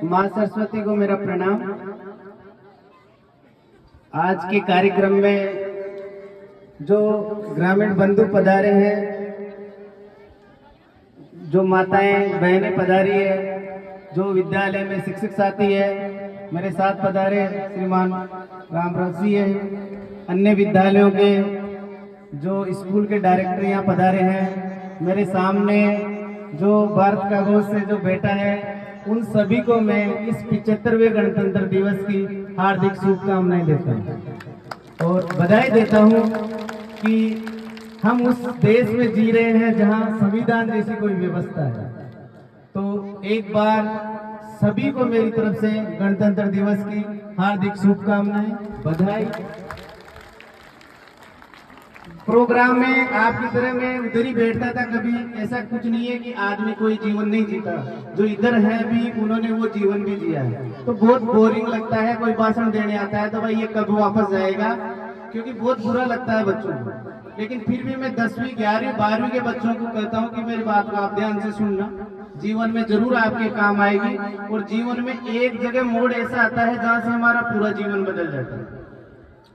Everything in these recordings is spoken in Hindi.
माँ सरस्वती को मेरा प्रणाम। आज के कार्यक्रम में जो ग्रामीण बंधु पधारे हैं, जो माताएं बहनें पधारी है, जो विद्यालय में शिक्षक साथी है मेरे साथ पधारे श्रीमान रामराज जी है, अन्य विद्यालयों के जो स्कूल के डायरेक्टर यहाँ पधारे हैं, मेरे सामने जो भारत का घोष से जो बेटा है, उन सभी को मैं इस 75वें गणतंत्र दिवस की हार्दिक शुभकामनाएं देता हूँ और बधाई देता हूँ कि हम उस देश में जी रहे हैं जहाँ संविधान जैसी कोई व्यवस्था है। तो एक बार सभी को मेरी तरफ से गणतंत्र दिवस की हार्दिक शुभकामनाएं, बधाई। प्रोग्राम में आपकी तरह मैं उधर ही बैठता था, कभी ऐसा कुछ नहीं है कि आदमी कोई जीवन नहीं जीता, जो इधर है भी उन्होंने वो जीवन भी जिया है। तो बहुत बोरिंग लगता है, कोई भाषण देने आता है तो भाई ये कब वापस जाएगा, क्योंकि बहुत बुरा लगता है बच्चों को। लेकिन फिर भी मैं 10वीं 11वीं 12वीं के बच्चों को कहता हूँ कि मेरी बात को आप ध्यान से सुनना, जीवन में जरूर आपके काम आएगी। और जीवन में एक जगह मोड़ ऐसा आता है जहाँ से हमारा पूरा जीवन बदल जाता है।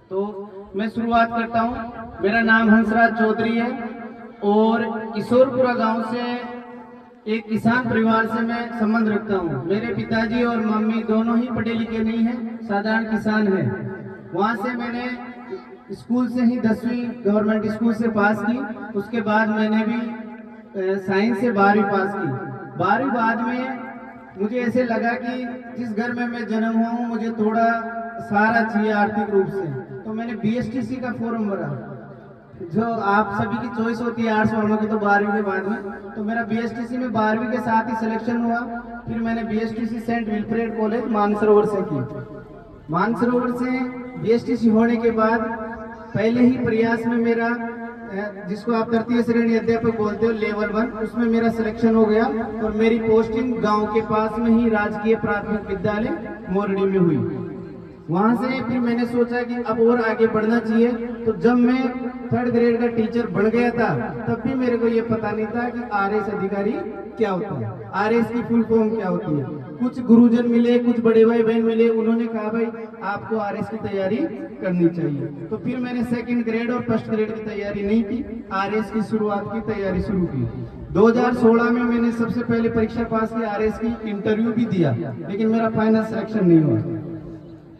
तो मैं शुरुआत करता हूँ। मेरा नाम हंसराज चौधरी है और किशोरपुरा गांव से एक किसान परिवार से मैं संबंध रखता हूँ। मेरे पिताजी और मम्मी दोनों ही पढ़े लिखे नहीं हैं, साधारण किसान हैं। वहाँ से मैंने स्कूल से ही 10वीं गवर्नमेंट स्कूल से पास की। उसके बाद मैंने भी साइंस से 12वीं पास की। 12वीं बाद में मुझे ऐसे लगा कि जिस घर में मैं जन्म हुआ हूँ मुझे थोड़ा सहारा चाहिए आर्थिक रूप से, तो मैंने बीएसटीसी का फॉर्म भरा। जो आप सभी की चॉइस होती है आर्ट्स वालों की, तो 12वीं के बाद में, तो मेरा बीएसटीसी में 12वीं के साथ ही सिलेक्शन हुआ। फिर मैंने BSTC saint Wilfred college Mansarovar से की। मानसरोवर से बीएसटीसी होने के बाद पहले ही प्रयास में मेरा, जिसको आप तृतीय श्रेणी अध्यापक बोलते हो, लेवल 1, उसमें मेरा सिलेक्शन हो गया और मेरी पोस्टिंग गांव के पास में ही राजकीय प्राथमिक विद्यालय मोरडी में हुई। वहां से फिर मैंने सोचा कि अब और आगे बढ़ना चाहिए। तो जब मैं 3rd ग्रेड का टीचर बन गया था तब भी मेरे को ये पता नहीं था कि आरएस अधिकारी क्या होता है, आरएस की फुल फॉर्म क्या होती है। कुछ गुरुजन मिले, कुछ बड़े भाई बहन मिले, उन्होंने कहा भाई आपको आरएस की तैयारी करनी चाहिए। तो फिर मैंने 2nd ग्रेड और 1st ग्रेड की तैयारी नहीं की, आरएस की शुरुआत की तैयारी शुरू की। 2016 में मैंने सबसे पहले परीक्षा पास की, आरएस की इंटरव्यू भी दिया, लेकिन मेरा फाइनल सिलेक्शन नहीं हुआ।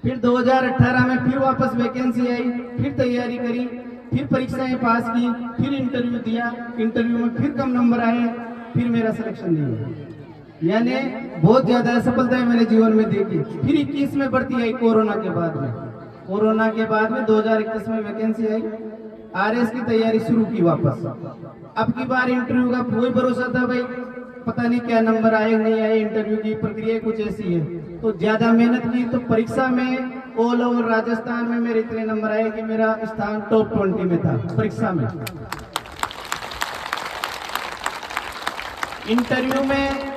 फिर 2018 में फिर वापस वैकेंसी आई, फिर तैयारी करी, फिर परीक्षाएं पास की, फिर इंटरव्यू दिया, इंटरव्यू में फिर कम नंबर आए, फिर मेरा सिलेक्शन नहीं हुआ। यानी बहुत ज्यादा असफलताएं मेरे जीवन में देखी। फिर 21 में भर्ती आई कोरोना के बाद में। कोरोना के बाद में 2021 में वैकेंसी आई, आरएस की तैयारी शुरू की वापस। अब की बार इंटरव्यू का कोई भरोसा था भाई, पता नहीं क्या नंबर आए नहीं आए, इंटरव्यू की प्रक्रिया कुछ ऐसी है। तो ज्यादा मेहनत की, तो परीक्षा में ऑल ओवर राजस्थान में मेरे इतने नंबर आए कि मेरा स्थान टॉप 20 में था परीक्षा में। इंटरव्यू में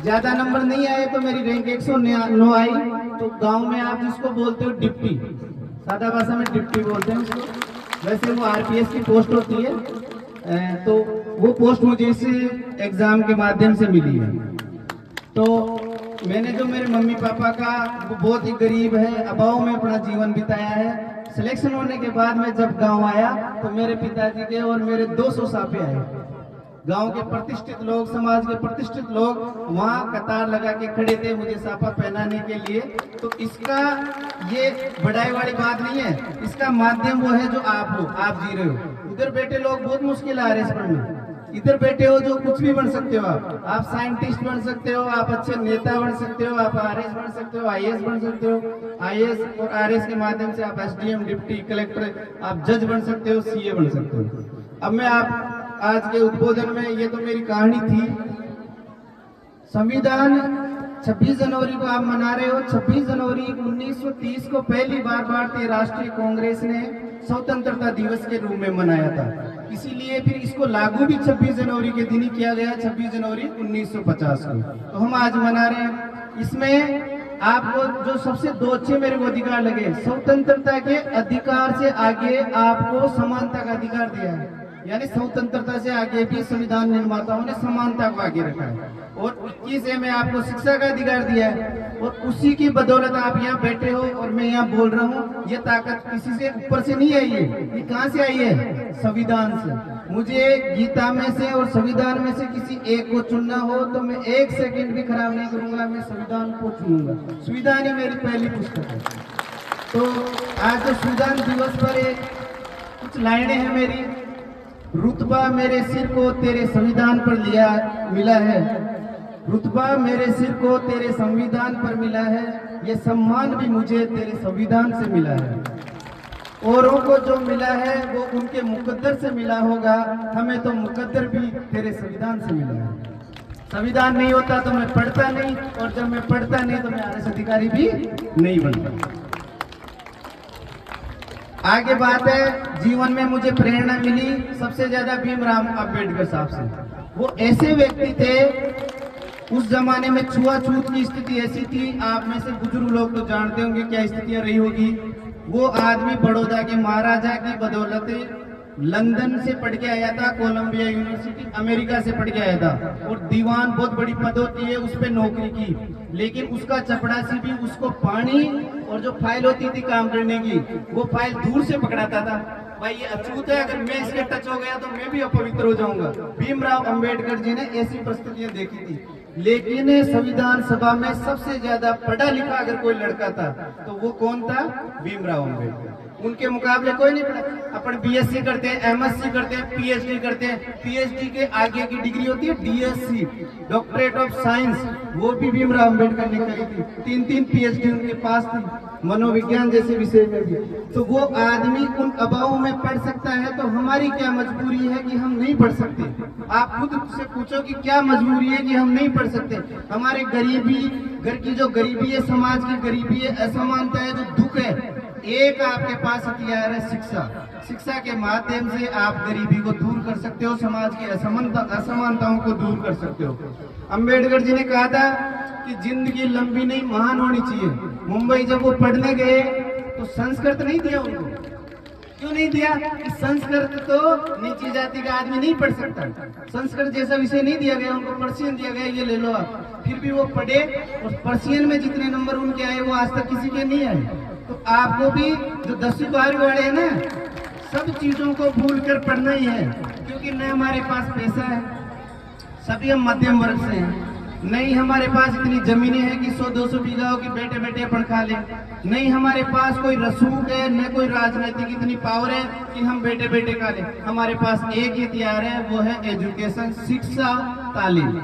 ज्यादा नंबर नहीं आए तो मेरी रैंक 109 आई। तो गांव में आप जिसको बोलते हो डिप्टी, सादा भाषा में डिप्टी बोलते हैं उसको, वैसे वो आरपीएस की पोस्ट होती है। तो वो पोस्ट मुझे इस एग्जाम के माध्यम से मिली है। तो मैंने जो मेरे मम्मी पापा का, वो बहुत ही गरीब है, अभाव में अपना जीवन बिताया है। सिलेक्शन होने के बाद में जब गांव आया तो मेरे पिताजी के और मेरे 200 सापे आए। गांव के प्रतिष्ठित लोग, समाज के प्रतिष्ठित लोग वहां कतार लगा के खड़े थे मुझे सापा पहनाने के लिए। तो इसका ये बड़ाई वाली बात नहीं है, इसका माध्यम वो है जो आप हो, आप जी रहे हो। उधर बैठे लोग बहुत मुश्किल आ रहे हैं पढ़ने, इधर बैठे हो जो कुछ भी बन सकते हो। आप साइंटिस्ट बन सकते हो, आप अच्छे नेता बन सकते हो, आप आरएस बन सकते हो, आईएएस बन सकते हो। आईएएस और आरएस के माध्यम से आप एसडीएम, डिप्टी कलेक्टर, आप जज बन सकते हो, सीए बन सकते हो। अब मैं आप आज के उद्बोधन में, ये तो मेरी कहानी थी। संविधान 26 जनवरी को आप मना रहे हो। 26 जनवरी 1930 को पहली बार भारतीय राष्ट्रीय कांग्रेस ने स्वतंत्रता दिवस के रूप में मनाया था। इसीलिए फिर इसको लागू भी 26 जनवरी के दिन ही किया गया, 26 जनवरी 1950 को। तो हम आज मना रहे हैं। इसमें आपको जो सबसे 2 अच्छे मेरे को अधिकार लगे, स्वतंत्रता के अधिकार से आगे आपको समानता का अधिकार दिया है। यानी स्वतंत्रता से आगे भी संविधान निर्माताओं ने समानता को आगे रखा है। और 21 में आपको शिक्षा का अधिकार दिया है, और उसी की बदौलत आप यहाँ बैठे हो और मैं यहाँ बोल रहा हूँ। ये ताकत किसी से ऊपर से नहीं आई है, ये कहाँ से आई है? संविधान से। मुझे गीता में से और संविधान में से किसी एक को चुनना हो तो मैं 1 सेकंड भी खराब नहीं करूंगा, मैं संविधान को चुनूंगा। संविधान ही मेरी पहली पुस्तक है। तो आज जो संविधान दिवस पर एक कुछ लाइनें हैं मेरी। रुतबा मेरे सिर को तेरे संविधान पर मिला है, रुतबा मेरे सिर को तेरे संविधान पर मिला है, ये सम्मान भी मुझे तेरे संविधान से मिला है। औरों को जो मिला है वो उनके मुकद्दर से मिला होगा, हमें तो मुकद्दर भी तेरे संविधान से मिला है। संविधान नहीं होता तो मैं पढ़ता नहीं, और जब मैं पढ़ता नहीं तो मैं आरएस अधिकारी भी नहीं बनता। आगे बात है, जीवन में मुझे प्रेरणा मिली सबसे ज्यादा भीमराव अंबेडकर साहब से। वो ऐसे व्यक्ति थे, उस जमाने में छुआछूत की स्थिति ऐसी थी, आप में से बुजुर्ग लोग तो जानते होंगे क्या स्थितियां रही होगी। वो आदमी बड़ौदा के महाराजा की बदौलत लंदन से पढ़ के आया था, कोलंबिया यूनिवर्सिटी अमेरिका से पढ़ के आया था, और दीवान बहुत बड़ी पद होती है उस पर नौकरी की। लेकिन उसका चपड़ासी भी उसको पानी और जो फाइल होती थी काम करने की, वो फाइल दूर से पकड़ाता था। भाई ये अछूत है, अगर मैं इसके टच हो गया तो मैं भी अपवित्र हो जाऊंगा। भीमराव अंबेडकर जी ने ऐसी परिस्थितियां देखी थी। लेकिन संविधान सभा में सबसे ज्यादा पढ़ा लिखा अगर कोई लड़का था तो वो कौन था? भीमराव अंबेडकर। उनके मुकाबले कोई नहीं पढ़ा। अपन बीएससी करते हैं, एमएससी करते हैं, पीएचडी करते हैं। पीएचडी के आगे की डिग्री होती है डीएससी, डॉक्टरेट ऑफ साइंस, वो भी भीमराव अंबेडकर ने करी थी। 3-3 पीएचडी उनके पास थी, मनोविज्ञान जैसे विषय में भी। तो वो आदमी उन अभावों में पढ़ सकता है, तो हमारी क्या मजबूरी है कि हम नहीं पढ़ सकते? आप खुद से पूछो कि क्या मजबूरी है कि हम नहीं पढ़ सकते? हमारे गरीबी, घर की जो गरीबी है, समाज की गरीबी है, असमानता है, जो दुख है, एक आपके पास हथियार है शिक्षा। शिक्षा के माध्यम से आप गरीबी को दूर कर सकते हो, समाज की असमानताओं को दूर कर सकते हो। अंबेडकर जी ने कहा था कि जिंदगी लंबी नहीं महान होनी चाहिए। मुंबई जब वो पढ़ने गए तो संस्कृत नहीं दिया उनको। क्यों नहीं दिया? कि संस्कृत तो नीची जाति का आदमी नहीं पढ़ सकता, संस्कृत जैसा विषय नहीं दिया गया उनको, पर्शियन दिया गया, ये ले लो आप। फिर भी वो पढ़े, और पर्शियन में जितने नंबर उनके आए वो आज तक किसी के नहीं आए। तो आपको भी जो 10वीं 12वीं वाले हैं ना, सब चीजों को भूल कर पढ़ना ही है, क्योंकि न हमारे पास पैसा है, सभी हम मध्यम वर्ग से हैं, नहीं हमारे पास इतनी जमीनें हैं कि 100-200 बीघा की बैठे बैठे अपन खा लें, नहीं हमारे पास कोई रसूख है, न कोई राजनीतिक इतनी पावर है कि हम बैठे बैठे खा लें। हमारे पास एक ही हथियार है, वो है एजुकेशन, शिक्षा, तालीम।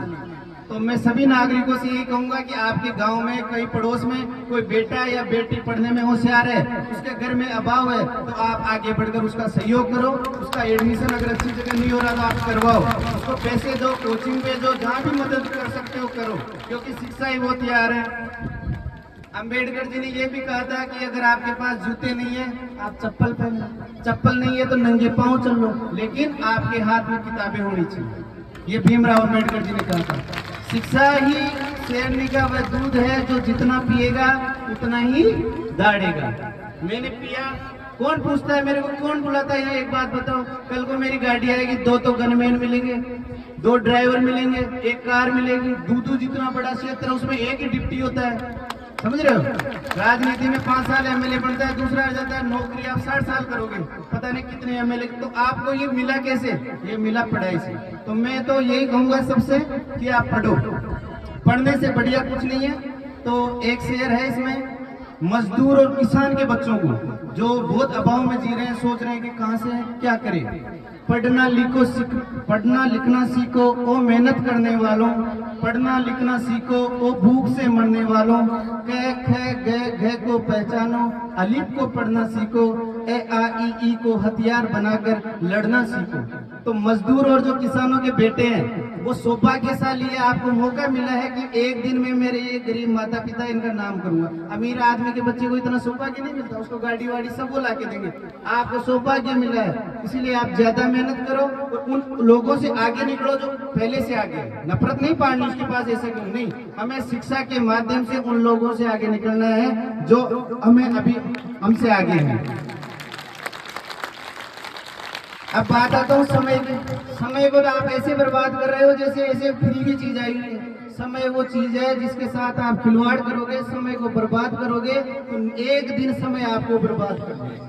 तो मैं सभी नागरिकों से यही कहूंगा कि आपके गांव में, कहीं पड़ोस में कोई बेटा या बेटी पढ़ने में होशियार है, उसके घर में अभाव है, तो आप आगे बढ़कर उसका सहयोग करो। उसका एडमिशन अगर अच्छी जगह नहीं हो रहा तो आप करवाओ, उसको पैसे दो, कोचिंग भेजो, जहाँ भी मदद कर सकते हो करो, क्योंकि शिक्षा ही वो हथियार है। अंबेडकर जी ने यह भी कहा था कि अगर आपके पास जूते नहीं है आप चप्पल पहन लो, चप्पल नहीं है तो नंगे पांव चल लो, लेकिन आपके हाथ में किताबें होनी चाहिए। ये भीमराव अंबेडकर जी ने कहा था। शिक्षा ही शेरनी का वह दूध है जो जितना पिएगा उतना ही दाढ़ेगा। मैंने पिया, कौन पूछता है मेरे को, कौन बुलाता है? यहाँ एक बात बताओ, कल को मेरी गाड़ी आएगी, 2 गनमैन मिलेंगे, 2 ड्राइवर मिलेंगे, 1 कार मिलेगी, दूध जितना बड़ा क्षेत्र है उसमें एक ही डिप्टी होता है, समझ रहे हो? राजनीति में 5 साल एमएलए बनता है, दूसरा आ जाता है, नौकरी आप 60 साल करोगे, पता नहीं कितने एमएलए। तो आपको ये मिला कैसे? ये मिला पढ़ाई से। तो मैं तो यही कहूंगा सबसे कि आप पढ़ो, पढ़ने से बढ़िया कुछ नहीं है। तो एक शेर है इसमें, मजदूर और किसान के बच्चों को जो बहुत अभाव में जी रहे हैं, सोच रहे हैं कि कहाँ से क्या करें, पढ़ना लिखना सीखो ओ मेहनत करने वालों, पढ़ना लिखना सीखो ओ भूख से मरने वालों, क ख ग घ को पहचानो, अलिफ को पढ़ना सीखो, ए आ ई को हथियार बनाकर लड़ना सीखो। तो मजदूर और जो किसानों के बेटे हैं वो सौभाग्यशाली है, आपको मौका मिला है कि एक दिन में मेरे ये गरीब माता पिता इनका नाम करूंगा। अमीर आदमी के बच्चे को इतना सौभाग्य नहीं मिलता, उसको गाड़ी वाड़ी सब वो ला के देंगे, आपको सौभाग्य मिला है। इसलिए आप ज्यादा मेहनत करो और उन लोगों से आगे निकलो जो पहले से आगे है। नफरत नहीं पालनी उसके पास, ऐसा क्यों नहीं, हमें शिक्षा के माध्यम से उन लोगों से आगे निकलना है जो हमें अभी हमसे आगे हैं। अब बात आता हूँ समय की। समय को तो आप ऐसे बर्बाद कर रहे हो जैसे ऐसे फ्री की चीज आई है। समय वो चीज है जिसके साथ आप खिलवाड़ करोगे, समय को बर्बाद करोगे तो एक दिन समय आपको बर्बाद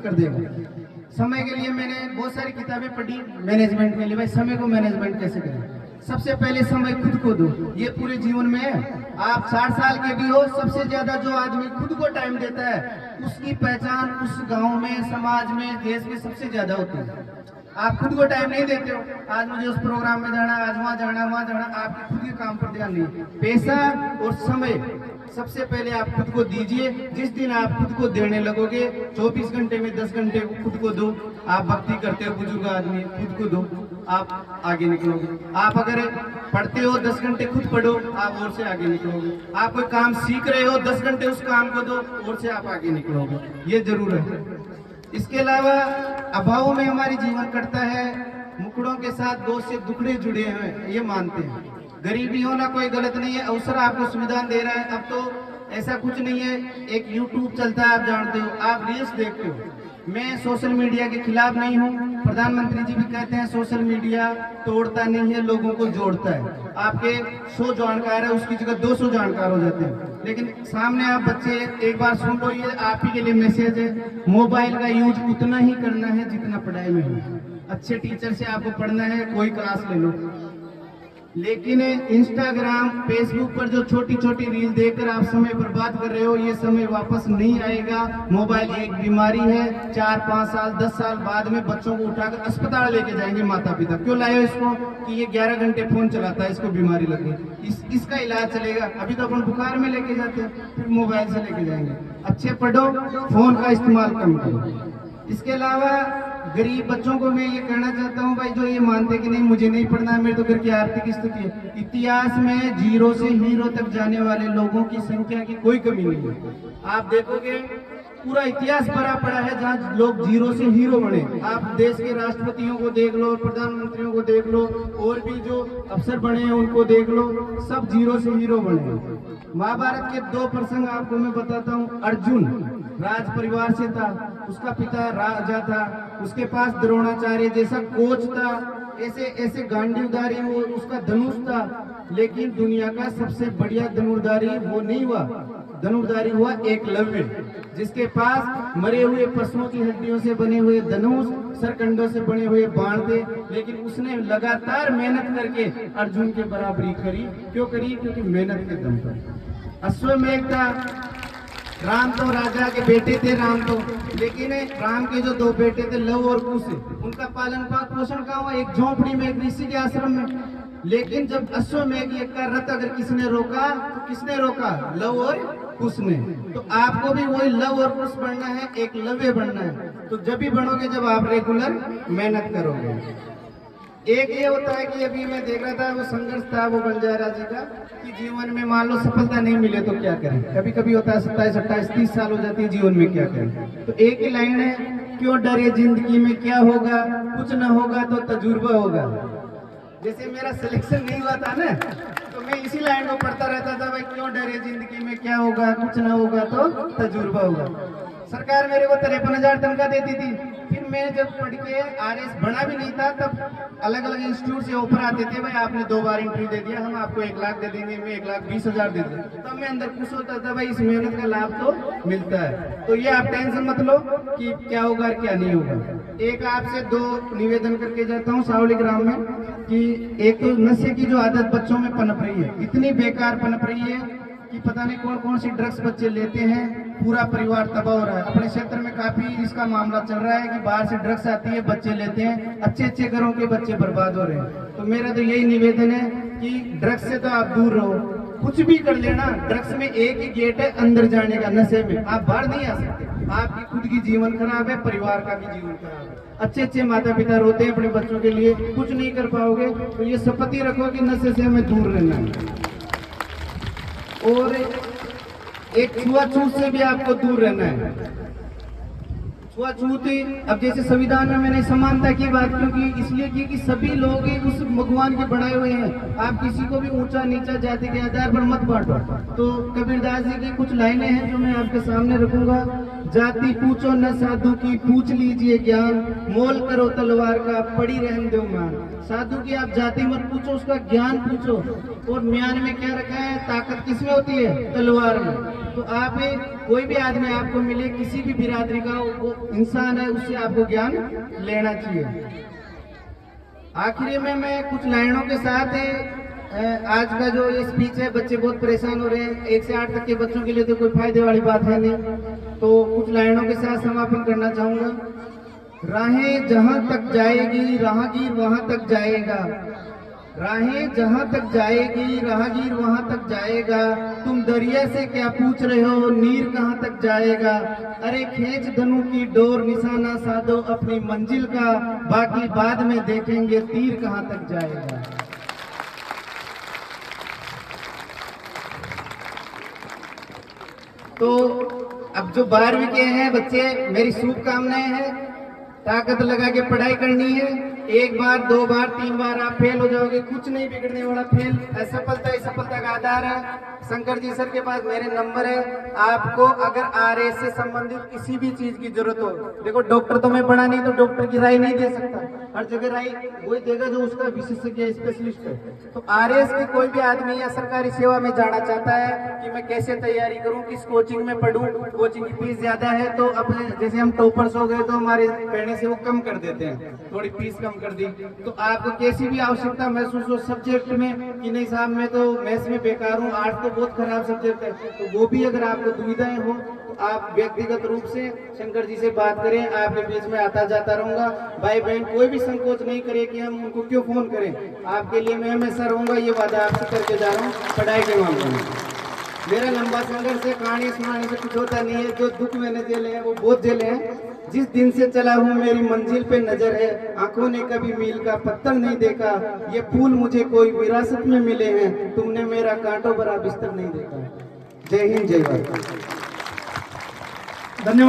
कर देगा। समय के लिए मैंने बहुत सारी किताबें पढ़ी मैनेजमेंट के लिए, भाई समय को मैनेजमेंट कैसे करें। सबसे पहले समय खुद को दो, ये पूरे जीवन में है। आप 60 साल के भी हो, सबसे ज्यादा जो आदमी खुद को टाइम देता है उसकी पहचान उस गांव में, समाज में, देश में सबसे ज्यादा होती है। आप खुद को टाइम नहीं देते हो, आज मुझे उस प्रोग्राम में जाना, आज वहां जाना, वहां जाना, आपके खुद के काम पर ध्यान नहीं। पैसा और समय सबसे पहले आप खुद को दीजिए। जिस दिन आप खुद को देने लगोगे, 24 घंटे में 10 घंटे खुद को दो। आप भक्ति करते हो, बुजुर्ग आदमी, खुद को दो, आप आगे निकलोगे। आप अगर पढ़ते हो 10 घंटे खुद पढ़ो, आप और से आगे निकलोगे। आप कोई काम सीख रहे हो, 10 घंटे उस काम को दो, और से आप आगे निकलोगे। ये जरूर है। इसके अलावा अभाव में हमारी जीवन कटता है, मुकड़ों के साथ दोस्त से दुखड़े जुड़े हैं, ये मानते हैं। गरीबी होना कोई गलत नहीं है, अवसर आपको संविधान दे रहा है। अब तो ऐसा कुछ नहीं है, एक यूट्यूब चलता है, आप जानते हो, आप रील्स देखते हो। मैं सोशल मीडिया के खिलाफ नहीं हूँ। प्रधानमंत्री जी भी कहते हैं सोशल मीडिया तोड़ता नहीं है, लोगों को जोड़ता है। आपके 100 जानकार है, उसकी जगह 200 जानकार हो जाते हैं। लेकिन सामने आप बच्चे एक बार सुन लो, ये आप ही के लिए मैसेज है, मोबाइल का यूज उतना ही करना है जितना पढ़ाई में हो। अच्छे टीचर से आपको पढ़ना है, कोई क्लास ले लो, लेकिन इंस्टाग्राम, फेसबुक पर जो छोटी छोटी रील देखकर आप समय बर्बाद कर रहे हो, ये समय वापस नहीं आएगा। मोबाइल एक बीमारी है, 4, 5 साल, 10 साल बाद में बच्चों को उठाकर अस्पताल लेके जाएंगे माता पिता। क्यों लाए हो इसको? कि ये 11 घंटे फोन चलाता है, इसको बीमारी लग गई, इसका इलाज चलेगा। अभी तो अपन बुखार में लेके जाते हैं, फिर मोबाइल से लेके जाएंगे। अच्छे पढ़ो, फोन का इस्तेमाल कम करो। इसके अलावा गरीब बच्चों को मैं ये कहना चाहता हूँ, भाई जो ये मानते कि नहीं मुझे नहीं पढ़ना है, मेरे तो घर की आर्थिक स्थिति है। इतिहास में 0 से हीरो तक जाने वाले लोगों की संख्या की कोई कमी नहीं है। आप देखोगे पूरा इतिहास भरा पड़ा है जहाँ लोग 0 से हीरो बने। आप देश के राष्ट्रपतियों को देख लो, प्रधानमंत्रियों को देख लो, और भी जो अफसर बने हैं उनको देख लो, सब 0 से हीरो बने। महाभारत के 2 प्रसंग आपको मैं बताता हूँ। अर्जुन राज परिवार से था, उसका पिता राजा था, उसके पास द्रोणाचार्य जैसा कोच था, ऐसे ऐसे गांडीवधारी वो उसका धनुष था। लेकिन दुनिया का सबसे बढ़िया धनुर्धारी वो नहीं हुआ, धनुर्धारी हुआ एकलव्य, जिसके पास मरे हुए पशुओं की हड्डियों से बने हुए धनुष, सरकंडों से बने हुए बाण थे। लेकिन उसने लगातार मेहनत करके अर्जुन के बराबरी करी। क्यों करी? क्योंकि मेहनत के दम पर। अश्वमेध था, राम तो राजा के बेटे थे, राम तो, लेकिन राम के जो 2 बेटे थे लव और कुश, उनका पालन पोषण कहाँ हुआ? एक झोंपड़ी में, एक ऋषि के आश्रम में। लेकिन जब अश्वमेध का रथ अगर किसने रोका तो किसने रोका? लव और कुश ने। तो आपको भी वही लव और कुश बनना है, एक लव्य बनना है। तो जब भी बनोगे जब आप रेगुलर मेहनत करोगे। एक ये होता है कि अभी मैं देख रहा था, वो संघर्ष था वो बंजारा जी का, कि जीवन में मान लो सफलता नहीं मिले तो क्या करें। कभी कभी होता है 27, 28, 30 साल हो जाती है, जीवन में क्या करें। तो एक ही लाइन है, क्यों डरे जिंदगी में क्या होगा, कुछ ना होगा तो तजुर्बा होगा। जैसे मेरा सिलेक्शन नहीं हुआ था ना, तो मैं इसी लाइन को पढ़ता रहता था, भाई क्यों डरे जिंदगी में क्या होगा, कुछ ना होगा तो तजुर्बा होगा। सरकार मेरे को 53,000 तनख्वाह देती थी। फिर मैं जब पढ़ के RS बना भी नहीं था, तब अलग अलग इंस्टीट्यूट से ऑफर आते थे, भाई आपने 2 बार इंटरव्यू दे दिया, हम आपको 1 लाख दे देंगे, मैं 1,20,000 दे दूंगा। तब मैं अंदर खुश होता था, भाई इस मेहनत का लाभ तो मिलता है। तो ये आप टेंशन मत लो कि क्या होगा क्या नहीं होगा। एक आपसे 2 निवेदन करके जाता हूँ सावली ग्राम में, कि एक तो नशे की जो आदत बच्चों में पनप रही है, इतनी बेकार पनप रही है कि पता नहीं कौन कौन सी ड्रग्स बच्चे लेते हैं, पूरा परिवार तबाह हो रहा है। अपने क्षेत्र में काफी इसका मामला चल रहा है कि बाहर से ड्रग्स आती है, बच्चे लेते हैं, अच्छे अच्छे घरों के बच्चे बर्बाद हो रहे हैं। तो मेरा तो यही निवेदन है कि ड्रग्स से तो आप दूर रहो, कुछ भी कर लेना। ड्रग्स में एक ही गेट है अंदर जाने का, नशे में आप बाहर नहीं आ सकते। आपकी खुद की जीवन खराब है, परिवार का भी जीवन खराब है। अच्छे अच्छे माता पिता रोते हैं अपने बच्चों के लिए, कुछ नहीं कर पाओगे। तो ये शपथ ही रखो कि नशे से हमें दूर रहना है, और एक छुआछूत से भी आपको दूर रहना है। छुआछूत, अब जैसे संविधान में मैंने समानता की बात क्योंकि इसलिए की कि सभी लोग उस भगवान के बनाए हुए हैं। आप किसी को भी ऊंचा नीचा जाति के आधार पर मत बांटो। तो कबीरदास जी की कुछ लाइनें हैं जो मैं आपके सामने रखूंगा। जाति पूछो न साधु की, पूछ लीजिए ज्ञान, मोल करो तलवार का, पड़ी रहने दो मान। साधु की आप जाति मत पूछो, उसका ज्ञान पूछो। और म्यान में क्या रखा है, ताकत किसमें होती है, तलवार में। तो आप कोई भी आदमी आपको मिले, किसी भी बिरादरी का वो इंसान है, उससे आपको ज्ञान लेना चाहिए। आखिरी में मैं कुछ लाइनों के साथ आज का जो ये स्पीच है, बच्चे बहुत परेशान हो रहे हैं, 1 से 8 तक के बच्चों के लिए तो कोई फायदे वाली बात है नहीं, तो कुछ लाइनों के साथ समापन करना चाहूंगा। राहें जहां तक जाएगी राहगीर वहां तक जाएगा, राहें जहां तक जाएगी राहगीर वहां तक जाएगा, तुम दरिया से क्या पूछ रहे हो, नीर कहां तक जाएगा। अरे खींच धनु की डोर, निशाना साधो अपनी मंजिल का, बाकी बाद में देखेंगे तीर कहां तक जाएगा। तो अब जो 12वीं के हैं बच्चे, मेरी शुभकामनाएं हैं, ताकत लगा के पढ़ाई करनी है। 1 बार 2 बार 3 बार आप फेल हो जाओगे, कुछ नहीं बिगड़ने वाला। फेल असफलता ही सफलता का आधार है। शंकर जी सर के पास मेरे नंबर है, आपको अगर आरएस से संबंधित किसी भी चीज की जरूरत हो, देखो डॉक्टर तो मैं पढ़ा नहीं, तो डॉक्टर की राय नहीं दे सकता, हर जगह राय वही देगा जो उसका विशेषज्ञ स्पेशलिस्ट है। तो आरएस के कोई भी आदमी या सरकारी सेवा में जाना चाहता है कि मैं कैसे तैयारी करूं, किस कोचिंग में पढ़ूं, कोचिंग की फीस ज्यादा है, तो अपने जैसे हम टॉपर्स हो गए तो हमारे कहने से वो कम कर देते हैं, थोड़ी फीस कम कर दी। तो आपको कैसी भी आवश्यकता महसूस हो सब्जेक्ट में कि नहीं साहब मैं तो मैथ्स में बेकार हूँ, आर्ट्स तो बहुत खराब सब्जेक्ट है, तो वो भी अगर आपको दुविधाएं हो तो आप व्यक्तिगत रूप से शंकर जी से बात करें, आपके बीच में आता जाता रहूंगा। भाई बहन कोई भी संकोच नहीं करे कि हम उनको क्यों फोन करें, आपके लिए मैं हमेशा रहूंगा, ये वादा आपसे करके जा रहा हूँ। पढ़ाई के मामले में मेरा लंबा संघर्ष है, कहानी सुनाने से कुछ होता नहीं है, जो दुख मैंने झेले हैं वो बहुत झेले हैं। जिस दिन से चला हूँ मेरी मंजिल पे नजर है, आंखों ने कभी मील का पत्थर नहीं देखा, ये फूल मुझे कोई विरासत में मिले हैं, तुमने मेरा कांटों भरा बिस्तर नहीं देखा। जय हिंद, जय भारत। धन्यवाद।